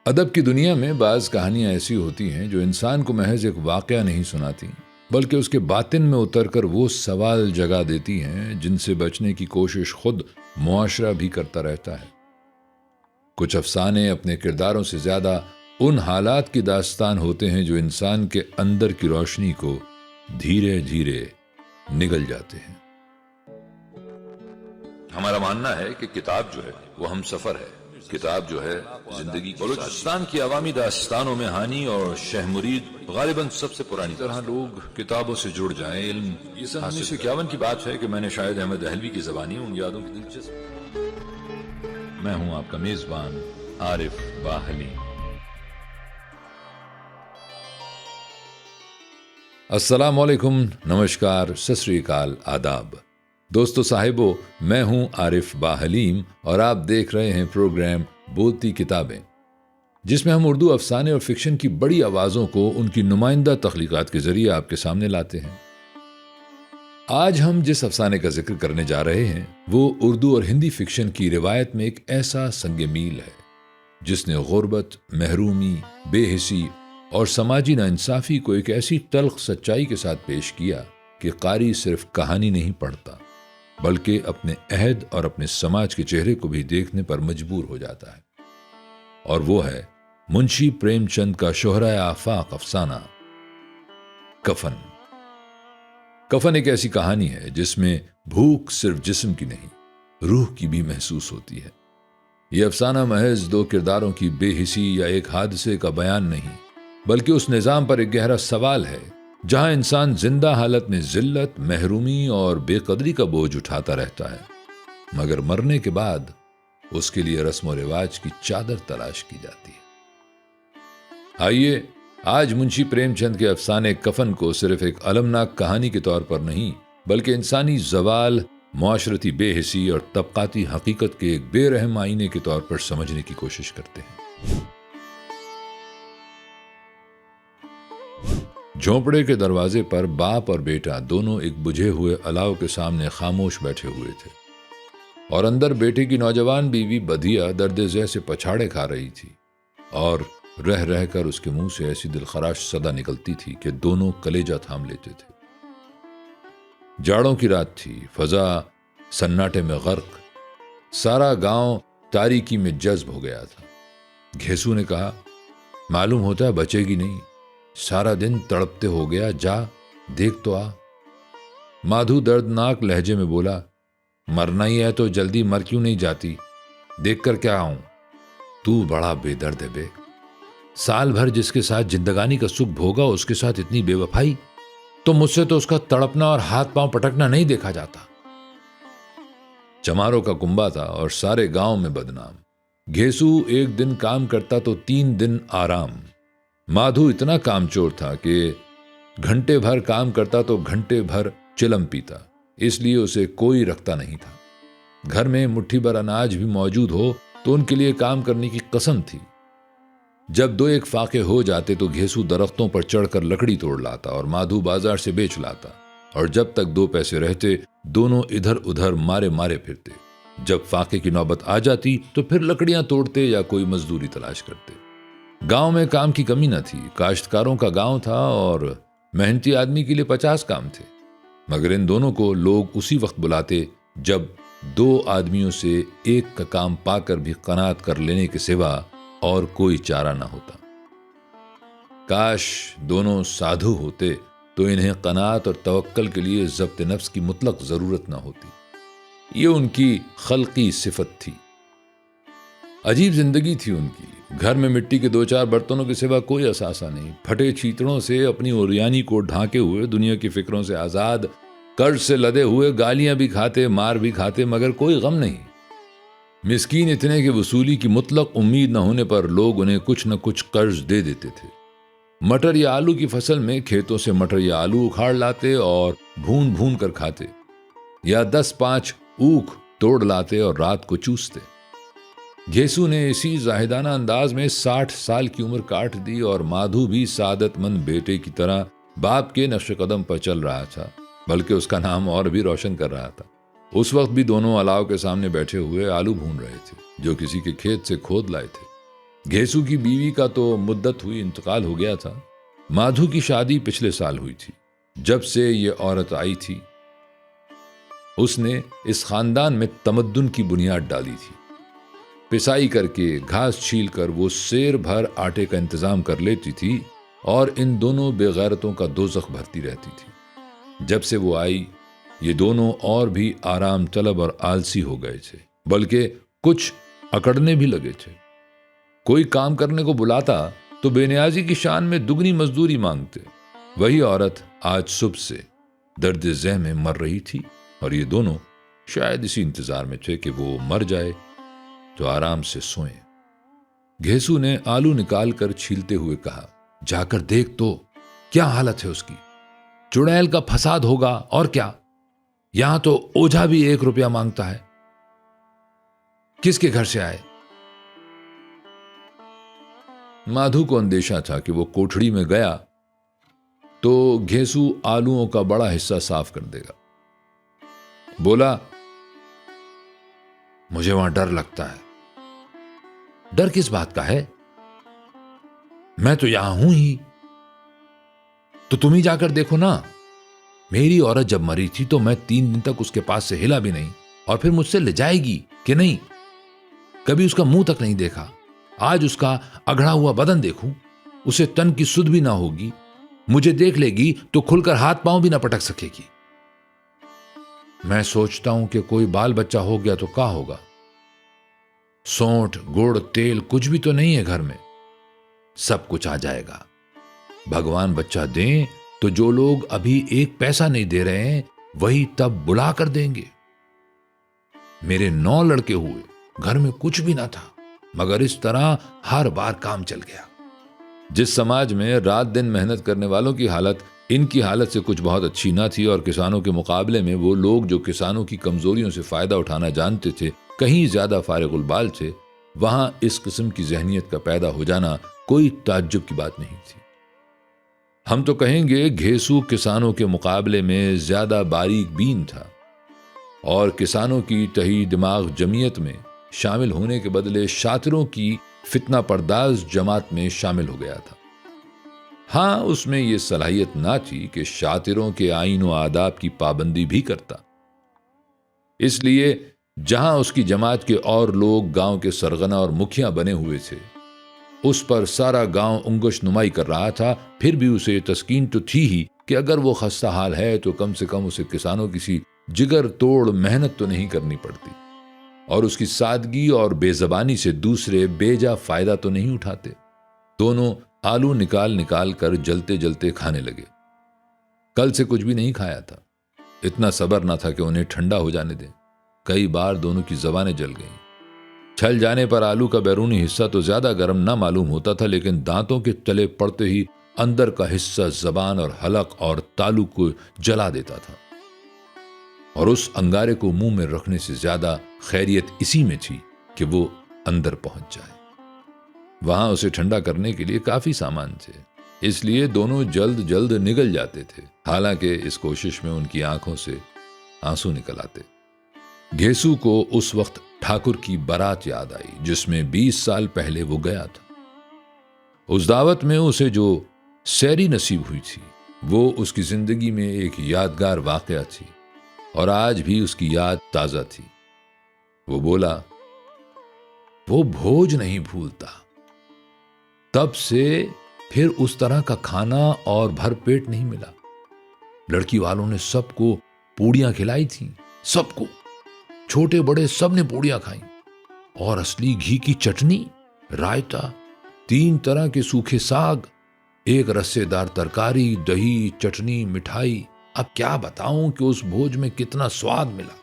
अदब की दुनिया में बाज़ कहानियां ऐसी होती हैं जो इंसान को महज एक वाक़या नहीं सुनाती, बल्कि उसके बातिन में उतरकर वो सवाल जगा देती हैं जिनसे बचने की कोशिश खुद मुआशरा भी करता रहता है। कुछ अफसाने अपने किरदारों से ज़्यादा उन हालात की दास्तान होते हैं जो इंसान के अंदर की रोशनी को धीरे धीरे निगल जाते हैं। हमारा मानना है कि किताब जो है वो हम सफर है, किताब जो है जिंदगी। बलूचिस्तान की अवामी दास्तानों में हानी और शह मुरीद गालिबन सबसे पुरानी तरह लोग किताबों से जुड़ जाएं। इल्म ये सन 1951 की बात है कि मैंने शायद अहमद दहलवी की ज़बानी उन यादों की दिलचस्प। मैं हूं आपका मेजबान आरिफ बाहली। अस्सलाम वालेकुम, नमस्कार, सत श्री अकाल, आदाब। दोस्तों साहिबो, मैं हूं आरिफ बाहलीम और आप देख रहे हैं प्रोग्राम बोलती किताबें, जिसमें हम उर्दू अफसाने और फिक्शन की बड़ी आवाज़ों को उनकी नुमाइंदा तख्लीकात के जरिए आपके सामने लाते हैं। आज हम जिस अफसाने का जिक्र करने जा रहे हैं वो उर्दू और हिंदी फिक्शन की रिवायत में एक ऐसा संग मील है जिसने गुर्बत, महरूमी, बेहिसी और समाजी नाइंसाफी को एक ऐसी तल्ख सच्चाई के साथ पेश किया कि कारी सिर्फ कहानी नहीं पढ़ता बल्कि अपने अहद और अपने समाज के चेहरे को भी देखने पर मजबूर हो जाता है। और वो है मुंशी प्रेमचंद का शोहरा आफाक अफसाना कफन। कफन एक ऐसी कहानी है जिसमें भूख सिर्फ जिस्म की नहीं, रूह की भी महसूस होती है। यह अफसाना महज दो किरदारों की बेहिसी या एक हादसे का बयान नहीं, बल्कि उस निजाम पर एक गहरा सवाल है जहां इंसान जिंदा हालत में जिल्लत, महरूमी और बेकदरी का बोझ उठाता रहता है, मगर मरने के बाद उसके लिए रस्म और रिवाज की चादर तलाश की जाती है। आइए आज मुंशी प्रेमचंद के अफसाने कफन को सिर्फ एक अलमनाक कहानी के तौर पर नहीं, बल्कि इंसानी जवाल, मुआशरती बेहिसी और तबकाती हकीकत के एक बेरहम आईने के तौर पर समझने की कोशिश करते हैं। झोंपड़े के दरवाजे पर बाप और बेटा दोनों एक बुझे हुए अलाव के सामने खामोश बैठे हुए थे और अंदर बेटे की नौजवान बीवी बधिया दर्द जैसे पछाड़े खा रही थी और रह रहकर उसके मुंह से ऐसी दिलखराश सदा निकलती थी कि दोनों कलेजा थाम लेते थे। जाड़ों की रात थी, फजा सन्नाटे में गर्क, सारा गांव तारीकी में जज्ब हो गया था। घेसू ने कहा, मालूम होता है बचेगी नहीं, सारा दिन तड़पते हो गया, जा देख तो आ। माधु दर्दनाक लहजे में बोला, मरना ही है तो जल्दी मर क्यों नहीं जाती, देख कर क्या आऊं। तू बड़ा बेदर्द है बे, साल भर जिसके साथ जिंदगानी का सुख भोगा उसके साथ इतनी बेवफाई, तो मुझसे तो उसका तड़पना और हाथ पांव पटकना नहीं देखा जाता। चमारों का कुंबा था और सारे गांव में बदनाम। घेसू एक दिन काम करता तो 3 दिन आराम। माधु इतना कामचोर था कि घंटे भर काम करता तो घंटे भर चिलम पीता, इसलिए उसे कोई रखता नहीं था। घर में मुट्ठी भर अनाज भी मौजूद हो तो उनके लिए काम करने की कसम थी। जब 2-1 फाके हो जाते तो घेसू दरख्तों पर चढ़कर लकड़ी तोड़ लाता और माधु बाजार से बेच लाता, और जब तक 2 पैसे रहते दोनों इधर उधर मारे मारे फिरते। जब फाके की नौबत आ जाती तो फिर लकड़ियां तोड़ते या कोई मजदूरी तलाश करते। गांव में काम की कमी न थी, काश्तकारों का गांव था और मेहनती आदमी के लिए 50 काम थे, मगर इन दोनों को लोग उसी वक्त बुलाते जब 2 आदमियों से एक का काम पाकर भी कनात कर लेने के सिवा और कोई चारा ना होता। काश दोनों साधु होते तो इन्हें कनात और तवक्कल के लिए ज़ब्त नफ्स की मुतलक जरूरत ना होती। ये उनकी खल्की सिफत थी। अजीब जिंदगी थी उनकी। घर में मिट्टी के 2-4 बर्तनों के सिवा कोई असासा नहीं। फटे चीतड़ों से अपनी ओरियानी को ढांके हुए, दुनिया की फिक्रों से आजाद, कर्ज से लदे हुए, गालियां भी खाते, मार भी खाते, मगर कोई गम नहीं। मिस्कीन इतने कि वसूली की मुतलक उम्मीद न होने पर लोग उन्हें कुछ न कुछ कर्ज दे देते थे। मटर या आलू की फसल में खेतों से मटर या आलू उखाड़ लाते और भून भून कर खाते, या 10-5 ऊख तोड़ लाते और रात को चूसते। घेसू ने इसी जाहिदाना अंदाज में 60 साल की उम्र काट दी और माधु भी सादतमंद बेटे की तरह बाप के नक्श कदम पर चल रहा था, बल्कि उसका नाम और भी रोशन कर रहा था। उस वक्त भी दोनों अलाव के सामने बैठे हुए आलू भून रहे थे जो किसी के खेत से खोद लाए थे। घेसू की बीवी का तो मुद्दत हुई इंतकाल हो गया था। माधु की शादी पिछले साल हुई थी। जब से ये औरत आई थी उसने इस खानदान में तमद्दुन की बुनियाद डाली थी। पिसाई करके, घास छील कर वो शेर भर आटे का इंतजाम कर लेती थी और इन दोनों बेगैरतों का दोज़ख भरती रहती थी। जब से वो आई ये दोनों और भी आराम तलब और आलसी हो गए थे, बल्कि कुछ अकड़ने भी लगे थे। कोई काम करने को बुलाता तो बेनियाजी की शान में दुगनी मजदूरी मांगते। वही औरत आज सुबह से दर्द ज़ह में मर रही थी और ये दोनों शायद इसी इंतजार में थे कि वो मर जाए तो आराम से सोएं। घेसू ने आलू निकाल कर छीलते हुए कहा, जाकर देख तो क्या हालत है उसकी। चुड़ैल का फसाद होगा और क्या। यहां तो ओझा भी 1 रुपया मांगता है। किसके घर से आए। माधु को अंदेशा था कि वो कोठड़ी में गया तो घेसू आलूओं का बड़ा हिस्सा साफ कर देगा। बोला, मुझे वहां डर लगता है। डर किस बात का है। मैं तो यहां हूं ही। तो तुम ही जाकर देखो ना। मेरी औरत जब मरी थी तो मैं 3 दिन तक उसके पास से हिला भी नहीं, और फिर मुझसे ले जाएगी कि नहीं। कभी उसका मुंह तक नहीं देखा। आज उसका अगड़ा हुआ बदन देखूं, उसे तन की सुध भी ना होगी। मुझे देख लेगी तो खुलकर हाथ पांव भी ना पटक सकेगी। मैं सोचता हूं कि कोई बाल बच्चा हो गया तो क्या होगा। सौंठ, गुड़, तेल कुछ भी तो नहीं है घर में। सब कुछ आ जाएगा। भगवान बच्चा दें तो जो लोग अभी 1 पैसा नहीं दे रहे हैं वही तब बुला कर देंगे। मेरे 9 लड़के हुए, घर में कुछ भी ना था, मगर इस तरह हर बार काम चल गया। जिस समाज में रात दिन मेहनत करने वालों की हालत इनकी हालत से कुछ बहुत अच्छी ना थी और किसानों के मुकाबले में वो लोग जो किसानों की कमजोरियों से फायदा उठाना जानते थे कहीं ज्यादा फारिगुल बाल थे, वहां इस किस्म की जहनियत का पैदा हो जाना कोई ताज्जुब की बात नहीं थी। हम तो कहेंगे घेसू किसानों के मुकाबले में ज्यादा बारीक बीन था और किसानों की तही दिमाग जमीयत में शामिल होने के बदले शातिरों की फितना पर्दाज जमात में शामिल हो गया था। हां, उसमें यह सलाहियत ना थी कि शातिरों के आईन व आदाब की पाबंदी भी करता। इसलिए जहां उसकी जमात के और लोग गांव के सरगना और मुखिया बने हुए थे, उस पर सारा गांव उंगश नुमाई कर रहा था। फिर भी उसे तस्कीन तो थी ही कि अगर वो खस्ता हाल है तो कम से कम उसे किसानों की सी जिगर तोड़ मेहनत तो नहीं करनी पड़ती और उसकी सादगी और बेजबानी से दूसरे बेजा फायदा तो नहीं उठाते। दोनों आलू निकाल निकाल कर जलते जलते खाने लगे। कल से कुछ भी नहीं खाया था। इतना सब्र ना था कि उन्हें ठंडा हो जाने दें। कई बार दोनों की जबानें जल गईं। छल जाने पर आलू का बैरूनी हिस्सा तो ज्यादा गर्म ना मालूम होता था, लेकिन दांतों के तले पड़ते ही अंदर का हिस्सा जबान और हलक और तालू को जला देता था। और उस अंगारे को मुंह में रखने से ज्यादा खैरियत इसी में थी कि वो अंदर पहुंच जाए। वहां उसे ठंडा करने के लिए काफी सामान थे, इसलिए दोनों जल्द जल्द निगल जाते थे। हालांकि इस कोशिश में उनकी आंखों से आंसू निकल आते। घेसू को उस वक्त ठाकुर की बारात याद आई जिसमें 20 साल पहले वो गया था। उस दावत में उसे जो सैरी नसीब हुई थी वो उसकी जिंदगी में एक यादगार वाकया थी और आज भी उसकी याद ताजा थी। वो बोला, वो भोज नहीं भूलता। तब से फिर उस तरह का खाना और भरपेट नहीं मिला। लड़की वालों ने सबको पूड़ियां खिलाई थी, सबको, छोटे बड़े सब ने पूड़ियां खाई और असली घी की चटनी, रायता, 3 तरह के सूखे साग, एक रस्सेदार तरकारी, दही, चटनी, मिठाई। अब क्या बताऊं कि उस भोज में कितना स्वाद मिला।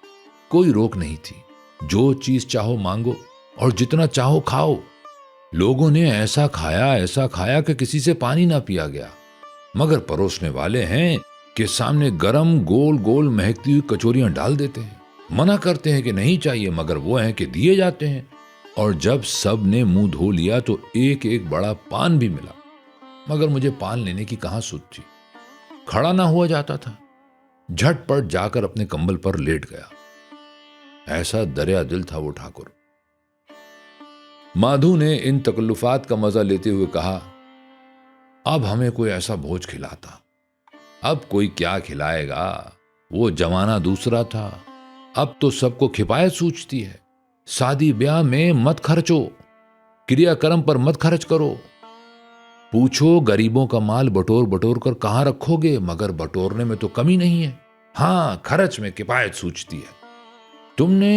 कोई रोक नहीं थी। जो चीज चाहो मांगो और जितना चाहो खाओ। लोगों ने ऐसा खाया कि किसी से पानी ना पिया गया। मगर परोसने वाले हैं कि सामने गरम गोल गोल महकती हुई कचौरियां डाल देते हैं। मना करते हैं कि नहीं चाहिए, मगर वो हैं कि दिए जाते हैं। और जब सब ने मुंह धो लिया तो एक एक बड़ा पान भी मिला, मगर मुझे पान लेने की कहां सुध थी। खड़ा ना हुआ जाता था। झटपट जाकर अपने कंबल पर लेट गया। ऐसा दरिया दिल था वो ठाकुर। माधु ने इन तकल्लुफात का मजा लेते हुए कहा, अब हमें कोई ऐसा भोज खिलाता। अब कोई क्या खिलाएगा, वो जमाना दूसरा था। अब तो सबको किफायत सूझती है। शादी ब्याह में मत खर्चो, क्रियाक्रम पर मत खर्च करो। पूछो गरीबों का माल बटोर बटोर कर कहां रखोगे, मगर बटोरने में तो कमी नहीं है। हाँ, खर्च में किफायत सूझती है। तुमने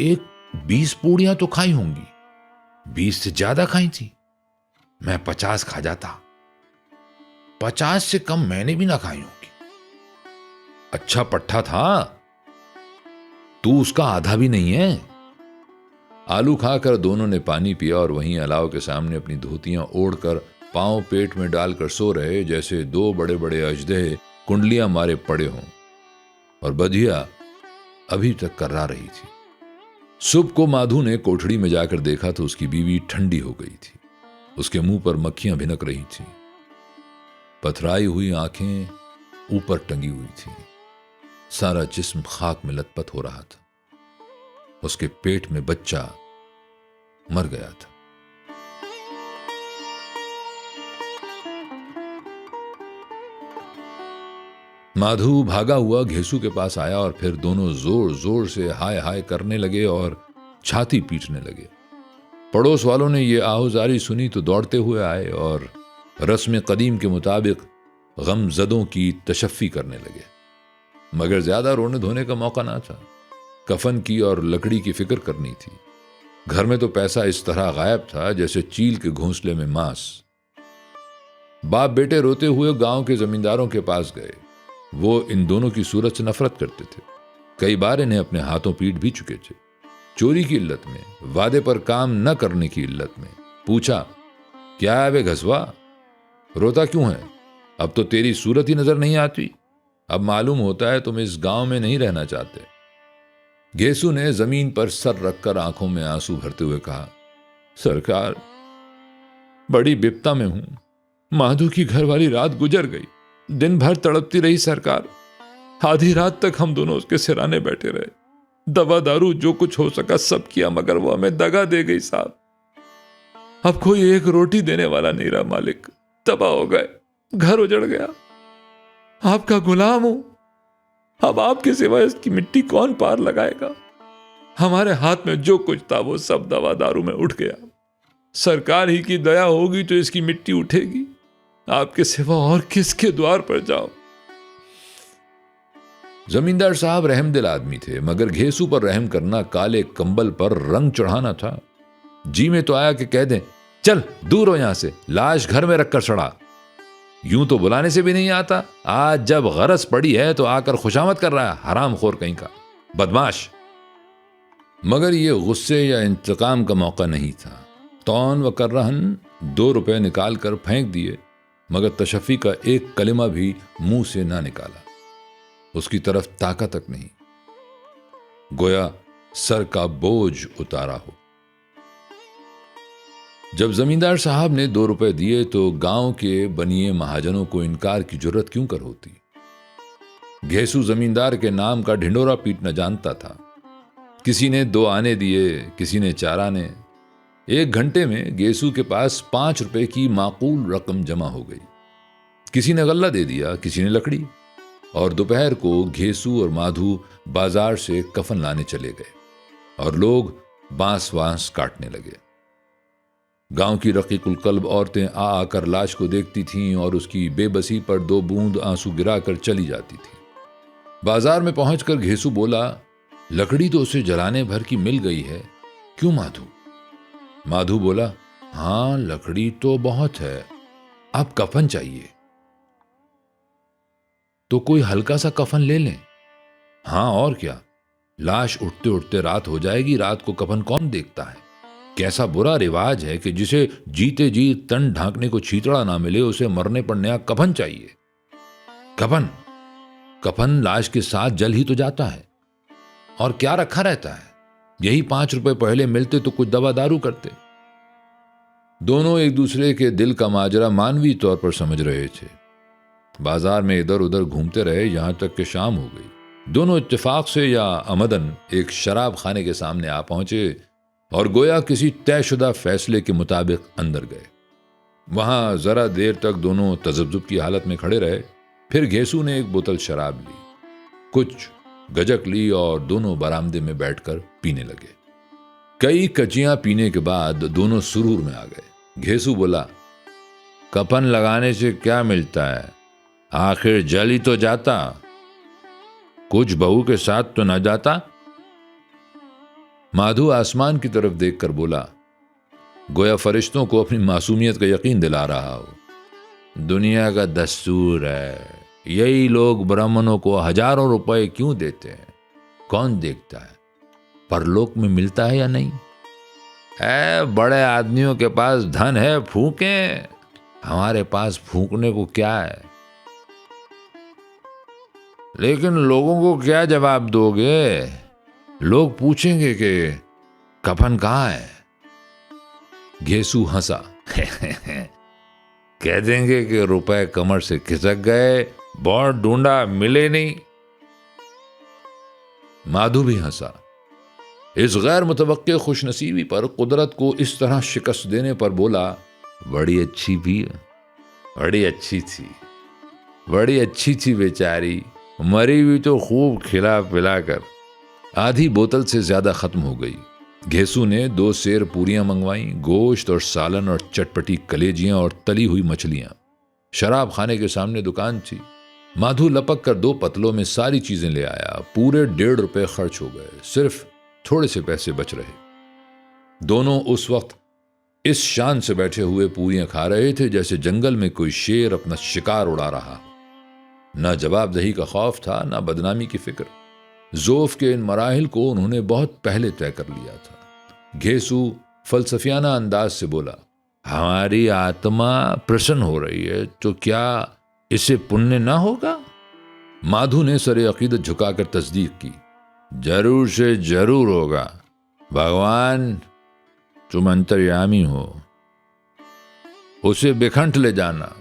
एक 20 पूड़ियां तो खाई होंगी, 20 से ज्यादा खाई थी। मैं 50 खा जाता, 50 से कम मैंने भी ना खाई होंगी। अच्छा पट्टा था, तू उसका आधा भी नहीं है। आलू खाकर दोनों ने पानी पिया और वहीं अलाव के सामने अपनी धोतियां ओढ़कर पांव पेट में डालकर सो रहे, जैसे दो बड़े बड़े अजदहे कुंडलियां मारे पड़े हों। और बधिया अभी तक कर्रा रही थी। सुबह को माधु ने कोठड़ी में जाकर देखा तो उसकी बीवी ठंडी हो गई थी। उसके मुंह पर मक्खियां भिनक रही थीं। पथराई हुई आंखें ऊपर टंगी हुई थीं। सारा जिस्म खाक में लथपथ हो रहा था। उसके पेट में बच्चा मर गया था। माधु भागा हुआ घेसू के पास आया और फिर दोनों जोर जोर से हाय हाय करने लगे और छाती पीटने लगे। पड़ोस वालों ने यह आहुजारी सुनी तो दौड़ते हुए आए और रस्म कदीम के मुताबिक गमजदों की तशफ़ी करने लगे। मगर ज्यादा रोने धोने का मौका ना था। कफन की और लकड़ी की फिक्र करनी थी। घर में तो पैसा इस तरह गायब था जैसे चील के घोंसले में मांस। बाप बेटे रोते हुए गांव के जमींदारों के पास गए। वो इन दोनों की सूरत से नफरत करते थे। कई बार इन्हें अपने हाथों पीट भी चुके थे। चोरी की इल्लत में, वादे पर काम न करने की इल्लत में। पूछा, क्या है वे घसवा, रोता क्यों है? अब तो तेरी सूरत ही नजर नहीं आती। अब मालूम होता है तुम इस गांव में नहीं रहना चाहते। घेसू ने जमीन पर सर रखकर आंखों में आंसू भरते हुए कहा, सरकार, बड़ी विपता में हूं। माधु की घरवाली रात गुजर गई। दिन भर तड़पती रही सरकार। आधी रात तक हम दोनों उसके सिराने बैठे रहे। दवा दारू जो कुछ हो सका सब किया, मगर वो हमें दगा दे गई साहब। अब कोई एक रोटी देने वाला नहीं रहा मालिक। तबाह हो गए, घर उजड़ गया। आपका गुलाम हूं। अब आपके सिवा इसकी मिट्टी कौन पार लगाएगा? हमारे हाथ में जो कुछ था वो सब दवा दारू में उठ गया। सरकार ही की दया होगी तो इसकी मिट्टी उठेगी। आपके सिवा और किसके द्वार पर जाओ? जमींदार साहब रहमदिल आदमी थे, मगर घेसू पर रहम करना काले कंबल पर रंग चढ़ाना था। जी में तो आया कि कह दें, चल दूर हो यहां से, लाश घर में रखकर सड़ा। यूं तो बुलाने से भी नहीं आता। आज जब गरज पड़ी है तो आकर खुशामद कर रहा है, हरामखोर कहीं का, बदमाश। मगर यह गुस्से या इंतकाम का मौका नहीं था। तौन व कर्रहन 2 रुपए निकाल कर फेंक दिए, मगर तशफ़ी का एक कलिमा भी मुंह से ना निकाला। उसकी तरफ ताका तक नहीं, गोया सर का बोझ उतारा हो। जब जमींदार साहब ने 2 रुपए दिए तो गांव के बनिए महाजनों को इनकार की जरूरत क्यों कर होती? घेसू जमींदार के नाम का ढिंडोरा पीटना जानता था। किसी ने 2 आने दिए, किसी ने 4 आने। 1 घंटे में घेसू के पास 5 रुपए की माकूल रकम जमा हो गई। किसी ने गल्ला दे दिया, किसी ने लकड़ी। और दोपहर को घेसू और माधु बाजार से कफन लाने चले गए और लोग बांस वांस काटने लगे। गांव की रकीकुल कल्ब औरतें आ आकर लाश को देखती थीं और उसकी बेबसी पर 2 बूंद आंसू गिराकर चली जाती थी। बाजार में पहुंचकर घेसू बोला, लकड़ी तो उसे जलाने भर की मिल गई है, क्यों माधु? माधु बोला, हां लकड़ी तो बहुत है, अब कफन चाहिए। तो कोई हल्का सा कफन ले लें। हां और क्या, लाश उठते उठते रात हो जाएगी, रात को कफन कौन देखता है? कैसा बुरा रिवाज है कि जिसे जीते जी तन ढांकने को छीतड़ा ना मिले उसे मरने पर नया कफन चाहिए। कफन कफन लाश के साथ जल ही तो जाता है, और क्या रखा रहता है? यही 5 रुपए पहले मिलते तो कुछ दवा दारू करते। दोनों एक दूसरे के दिल का माजरा मानवी तौर पर समझ रहे थे। बाजार में इधर उधर घूमते रहे, यहां तक कि शाम हो गई। दोनों इत्तेफाक से या अमदन एक शराब खाने के सामने आ पहुंचे और गोया किसी तयशुदा फैसले के मुताबिक अंदर गए। वहां जरा देर तक दोनों तजब्जुब की हालत में खड़े रहे। फिर घेसू ने एक बोतल शराब ली, कुछ गजक ली और दोनों बरामदे में बैठकर पीने लगे। कई कचियां पीने के बाद दोनों सुरूर में आ गए। घेसू बोला, कफन लगाने से क्या मिलता है, आखिर जल ही तो जाता, कुछ बहू के साथ तो न जाता। माधु आसमान की तरफ देखकर बोला, गोया फरिश्तों को अपनी मासूमियत का यकीन दिला रहा हो। दुनिया का दस्तूर है, यही लोग ब्राह्मणों को हजारों रुपए क्यों देते हैं, कौन देखता है परलोक में मिलता है या नहीं। बड़े आदमियों के पास धन है, फूकें, हमारे पास फूकने को क्या है। लेकिन लोगों को क्या जवाब दोगे, लोग पूछेंगे कि कफन कहाँ है। घेसू हंसा कह देंगे कि रुपए कमर से खिसक गए, बहुत ढूंढा मिले नहीं। माधु भी हंसा। इस गैर मुतवक्के खुशनसीबी पर कुदरत को इस तरह शिकस्त देने पर बोला, बड़ी अच्छी भी, बड़ी अच्छी थी, बड़ी अच्छी थी बेचारी, मरी हुई तो खूब खिला पिलाकर। आधी बोतल से ज्यादा खत्म हो गई। घेसू ने 2 सेर पूरियां मंगवाई, गोश्त और सालन और चटपटी कलेजियां और तली हुई मछलियां। शराब खाने के सामने दुकान थी। माधु लपक कर 2 पतलों में सारी चीजें ले आया। पूरे 1.5 रुपए खर्च हो गए, सिर्फ थोड़े से पैसे बच रहे। दोनों उस वक्त इस शान से बैठे हुए पूरियां खा रहे थे जैसे जंगल में कोई शेर अपना शिकार उड़ा रहा। न जवाबदही का खौफ था, न बदनामी की फिक्र। ज़ौफ़ के इन मराहिल को उन्होंने बहुत पहले तय कर लिया था। घेसू फलसफियाना अंदाज से बोला, हमारी आत्मा प्रसन्न हो रही है तो क्या इसे पुण्य ना होगा। माधु ने सरे अकीदत झुकाकर तस्दीक की, जरूर से जरूर होगा, भगवान तुम अंतर्यामी हो, उसे बिखंट ले जाना,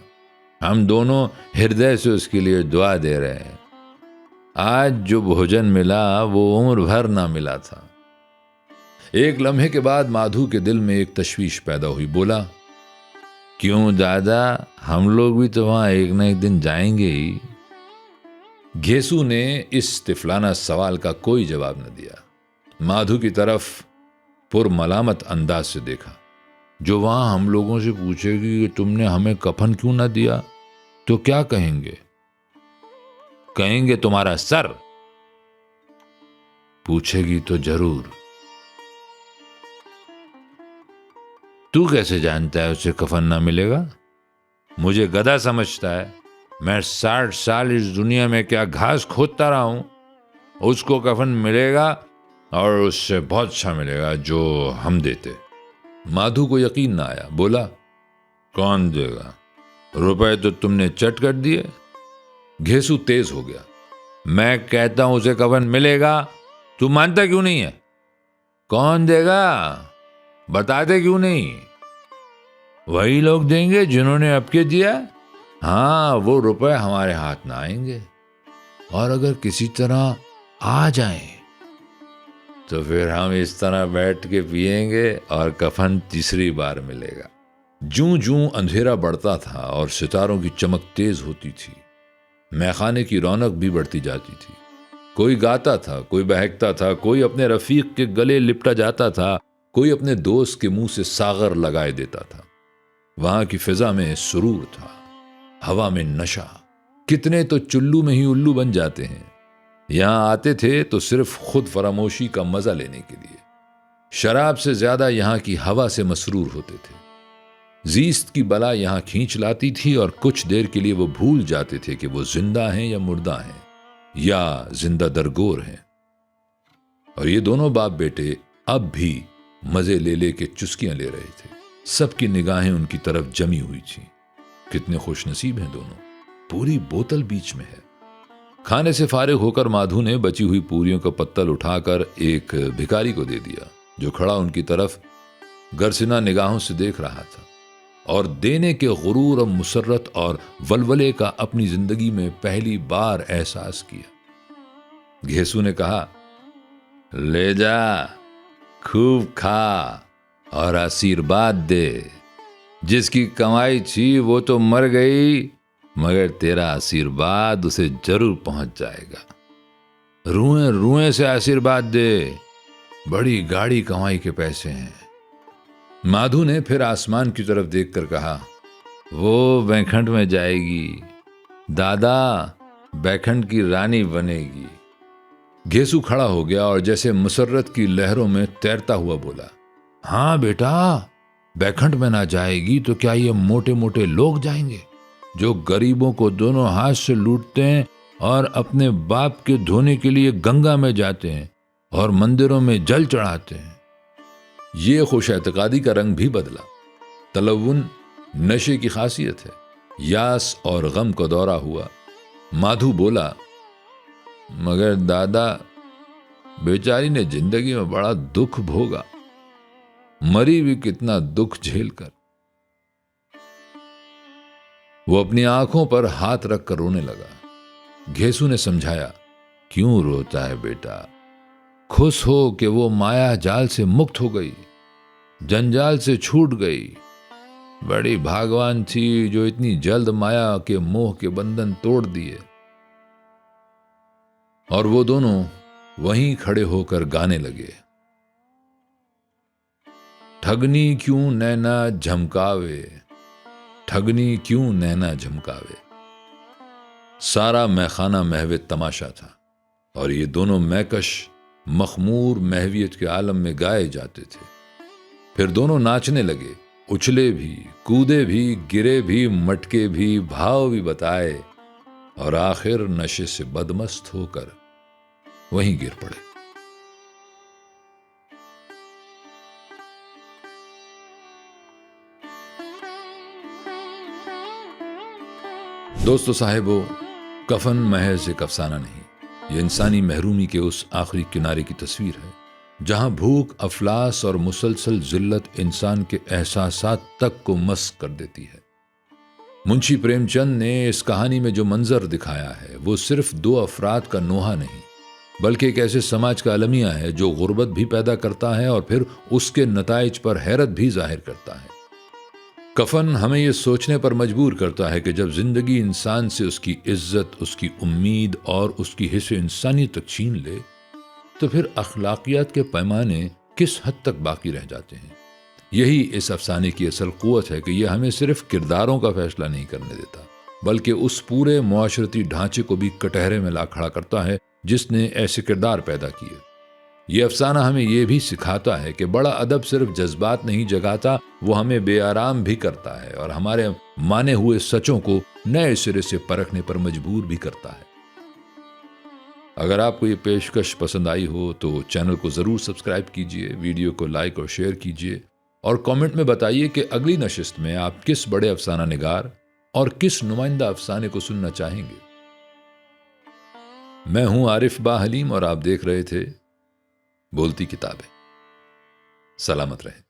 हम दोनों हृदय से उसके लिए दुआ दे रहे हैं। आज जो भोजन मिला वो उम्र भर ना मिला था। एक लम्हे के बाद माधु के दिल में एक तशवीश पैदा हुई। बोला, क्यों दादा, हम लोग भी तो वहां एक ना एक दिन जाएंगे ही। घेसू ने इस तिफलाना सवाल का कोई जवाब न दिया। माधु की तरफ पुरमलामत अंदाज से देखा। जो वहां हम लोगों से पूछेगी कि तुमने हमें कफन क्यों ना दिया, तो क्या कहेंगे। कहेंगे तुम्हारा सर। पूछेगी तो जरूर। तू कैसे जानता है उसे कफन ना मिलेगा। मुझे गधा समझता है। मैं 60 साल इस दुनिया में क्या घास खोदता रहा हूं। उसको कफन मिलेगा और उससे बहुत अच्छा मिलेगा जो हम देते। माधु को यकीन ना आया। बोला, कौन देगा, रुपए तो तुमने चट कर दिए। घेसू तेज हो गया। मैं कहता हूं उसे कफन मिलेगा, तू मानता क्यों नहीं है। कौन देगा, बताते क्यों नहीं। वही लोग देंगे जिन्होंने अब के दिया। हाँ, वो रुपए हमारे हाथ ना आएंगे, और अगर किसी तरह आ जाएं तो फिर हम इस तरह बैठ के पिएंगे और कफन तीसरी बार मिलेगा। जूं जूं अंधेरा बढ़ता था और सितारों की चमक तेज होती थी, मैखाने की रौनक भी बढ़ती जाती थी। कोई गाता था, कोई बहकता था, कोई अपने रफीक के गले लिपटा जाता था, कोई अपने दोस्त के मुंह से सागर लगाए देता था। वहां की फिजा में सुरूर था, हवा में नशा। कितने तो चुल्लू में ही उल्लू बन जाते हैं। यहां आते थे तो सिर्फ खुद फरामोशी का मजा लेने के लिए। शराब से ज्यादा यहां की हवा से मसरूर होते थे। जीस्त की बला यहां खींच लाती थी और कुछ देर के लिए वो भूल जाते थे कि वो जिंदा हैं या मुर्दा हैं, या जिंदा दरगोर हैं। और ये दोनों बाप बेटे अब भी मजे ले ले के चुस्कियां ले रहे थे। सबकी निगाहें उनकी तरफ जमी हुई थी। कितने खुशनसीब हैं दोनों। पूरी बोतल बीच में है। खाने से फारिग होकर माधु ने बची हुई पूरियों का पत्तल उठाकर एक भिखारी को दे दिया, जो खड़ा उनकी तरफ गरसिना निगाहों से देख रहा था और देने के गुरूर और मुसर्रत और वलवले का अपनी जिंदगी में पहली बार एहसास किया। घेसू ने कहा, ले जा, खूब खा और आशीर्वाद दे। जिसकी कमाई थी वो तो मर गई, मगर तेरा आशीर्वाद उसे जरूर पहुंच जाएगा। रुएं रुएं से आशीर्वाद दे, बड़ी गाड़ी कमाई के पैसे हैं। माधु ने फिर आसमान की तरफ देखकर कहा, वो बैखंड में जाएगी, दादा बैखंड की रानी बनेगी। घेसू खड़ा हो गया और जैसे मुसर्रत की लहरों में तैरता हुआ बोला, हाँ बेटा, बैखंड में ना जाएगी तो क्या ये मोटे मोटे लोग जाएंगे जो गरीबों को दोनों हाथ से लूटते हैं और अपने बाप के धोने के लिए गंगा में जाते हैं और मंदिरों में जल चढ़ाते हैं। ये खुश एतकादी का रंग भी बदला। तलव्वुन नशे की खासियत है। यास और गम का दौरा हुआ। माधु बोला, मगर दादा, बेचारी ने जिंदगी में बड़ा दुख भोगा, मरी भी कितना दुख झेलकर। वो अपनी आंखों पर हाथ रखकर रोने लगा। घेसू ने समझाया, क्यों रोता है बेटा, खुश हो कि वो माया जाल से मुक्त हो गई, जंजाल से छूट गई। बड़ी भागवान थी जो इतनी जल्द माया के मोह के बंधन तोड़ दिए। और वो दोनों वहीं खड़े होकर गाने लगे, ठगनी क्यों नैना झमकावे, ठगनी क्यों नैना झमकावे। सारा मैखाना महवे तमाशा था और ये दोनों मैकश मखमूर महवियत के आलम में गाए जाते थे। फिर दोनों नाचने लगे, उछले भी, कूदे भी, गिरे भी, मटके भी, भाव भी बताए और आखिर नशे से बदमस्त होकर वहीं गिर पड़े। दोस्तों साहिबो, कफन महज एक अफसाना नहीं, यह इंसानी महरूमी के उस आखिरी किनारे की तस्वीर है जहां भूख, अफलास और मुसलसल जिल्लत इंसान के एहसासात तक को मस्क कर देती है। मुंशी प्रेमचंद ने इस कहानी में जो मंजर दिखाया है वो सिर्फ दो अफराद का नोहा नहीं, बल्कि एक ऐसे समाज का अलमिया है जो गुर्बत भी पैदा करता है और फिर उसके नताइज पर हैरत भी जाहिर करता है। कफन हमें यह सोचने पर मजबूर करता है कि जब जिंदगी इंसान से उसकी इज्जत, उसकी उम्मीद और उसकी हिस्से इंसानियत तक छीन ले तो फिर अखलाकियात के पैमाने किस हद तक बाकी रह जाते हैं। यही इस अफसाने की असल कुव्वत है कि यह हमें सिर्फ किरदारों का फैसला नहीं करने देता, बल्कि उस पूरे मुआशरती ढांचे को भी कटहरे में ला खड़ा करता है जिसने ऐसे किरदार पैदा किए। यह अफसाना हमें यह भी सिखाता है कि बड़ा अदब सिर्फ जज्बात नहीं जगाता, वो हमें बेआराम भी करता है और हमारे माने हुए सचों को नए सिरे से परखने पर मजबूर भी करता है। अगर आपको ये पेशकश पसंद आई हो तो चैनल को ज़रूर सब्सक्राइब कीजिए, वीडियो को लाइक और शेयर कीजिए और कमेंट में बताइए कि अगली नशिस्त में आप किस बड़े अफसाना निगार और किस नुमाइंदा अफसाने को सुनना चाहेंगे। मैं हूं आरिफ बा हलीम और आप देख रहे थे बोलती किताबें। सलामत रहें।